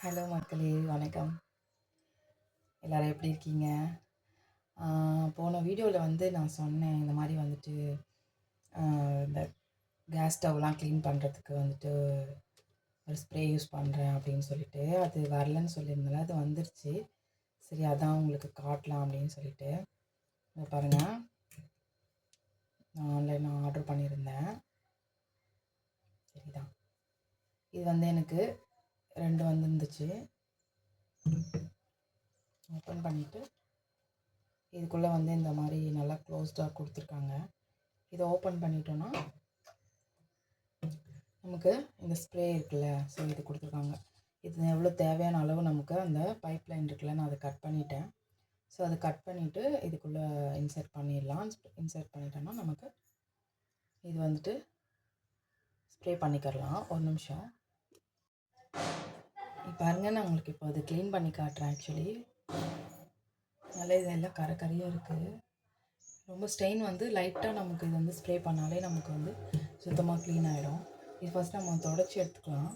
Hello மக்களே, வணக்கம். எல்லோரும் எப்படி இருக்கீங்க? போன வீடியோவில் வந்து நான் சொன்னேன், இந்த மாதிரி வந்துட்டு இந்த கேஸ் ஸ்டவ்லாம் க்ளீன் பண்ணுறதுக்கு வந்துட்டு ஒரு ஸ்ப்ரே யூஸ் பண்ணுறேன் அப்படின்னு சொல்லிட்டு, அது வரலன்னு சொல்லியிருந்தேன். அது வந்துருச்சு. சரி, அதான் உங்களுக்கு காட்டலாம் அப்படின்னு சொல்லிட்டு. இதை பாருங்கள், நான் ஆன்லைனில் ஆர்டர் பண்ணியிருந்தேன். சரிதான், இது வந்து எனக்கு 2 வந்துருந்துச்சு. ஓப்பன் பண்ணிவிட்டு இதுக்குள்ளே வந்து இந்த மாதிரி நல்லா க்ளோஸ்டாக கொடுத்துருக்காங்க. இதை ஓப்பன் பண்ணிட்டோன்னா நமக்கு இந்த ஸ்ப்ரே இருக்குல்ல, ஸோ இது கொடுத்துருக்காங்க. இது எவ்வளோ தேவையான அளவு நமக்கு அந்த பைப் லைன் இருக்குல்ல, நான் அதை கட் பண்ணிட்டேன். ஸோ அதை கட் பண்ணிவிட்டு இதுக்குள்ளே இன்சர்ட் பண்ணிடலாம். இன்சர்ட் பண்ணிட்டோன்னா நமக்கு இது வந்துட்டு ஸ்ப்ரே பண்ணிக்கிறலாம். ஒரு நிமிஷம் பாருங்கள், நான் உங்களுக்கு இப்போ அது க்ளீன் பண்ணி காட்டுறேன். ஆக்சுவலி நல்லா இதெல்லாம் கரையாக இருக்குது. ரொம்ப ஸ்டெயின் வந்து லைட்டாக நமக்கு இது வந்து ஸ்ப்ரே பண்ணாலே நமக்கு வந்து சுத்தமாக க்ளீன் ஆகிடும். இது ஃபஸ்ட் நம்ம தொடச்சி எடுத்துக்கலாம்.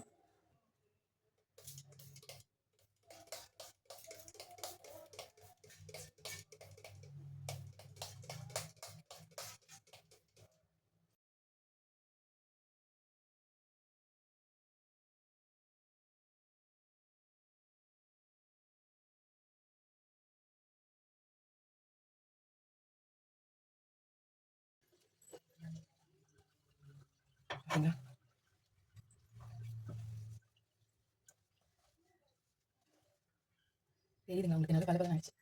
தெரியுதுங்க உங்களுக்கு, நல்லா பல ஆயிடுச்சு.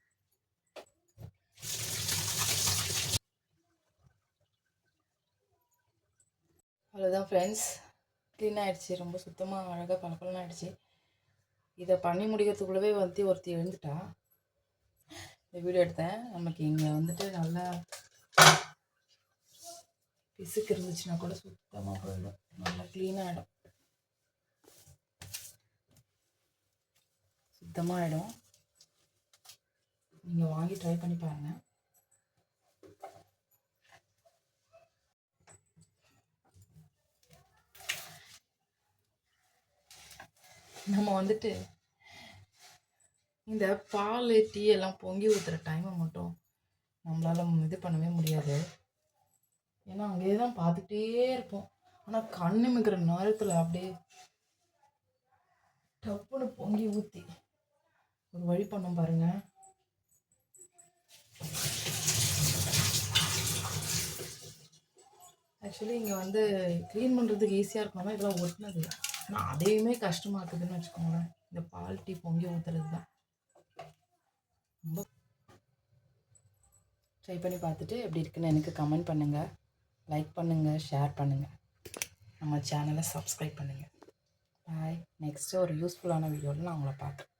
அவ்வளோதான் ஃப்ரெண்ட்ஸ், க்ளீன் ஆகிடுச்சு. ரொம்ப சுத்தமாக அழகாக பளபளன்னு ஆகிடுச்சு. இதை பண்ணி முடிக்கிறதுக்குள்ளவே வந்து ஒருத்தி எழுந்துட்டா. இந்த வீடியோ எடுத்தேன். நமக்கு இங்கே வந்துட்டு நல்லா பிசுக்கு இருந்துச்சுன்னா கூட சுத்தமாக போயிடும், நல்லா க்ளீனாகிடும், சுத்தமாகிடும். நீங்கள் வாங்கி ட்ரை பண்ணி பாருங்கள். நம்ம வந்துட்டு இந்த பால் டீ எல்லாம் பொங்கி ஊற்றுற டைமை மட்டும் நம்மளால் இது பண்ணவே முடியாது. ஏன்னா அங்கேயே தான் பார்த்துட்டே இருப்போம். ஆனால் கண்ணு மிக்கிற நேரத்தில் அப்படியே டப்புன்னு பொங்கி ஊற்றி ஒரு வழி பண்ணோம் பாருங்க. ஆக்சுவலி இங்கே வந்து க்ளீன் பண்ணுறதுக்கு ஈஸியாக இருக்கணும்னா இதெல்லாம் ஒட்டினது, ஆனால் அதையுமே கஷ்டமாக இருக்குதுன்னு வச்சுக்கோங்களேன். இந்த பால் டீ பொங்கி ஊற்றுறது தான். ரொம்ப ட்ரை பண்ணி பார்த்துட்டு எப்படி இருக்குன்னு எனக்கு கமெண்ட் பண்ணுங்கள், லைக் பண்ணுங்கள், ஷேர் பண்ணுங்கள், நம்ம சேனலை சப்ஸ்கிரைப் பண்ணுங்கள். பாய். நெக்ஸ்ட்டு ஒரு யூஸ்ஃபுல்லான வீடியோவில் நான் உங்களை பார்க்குறேன்.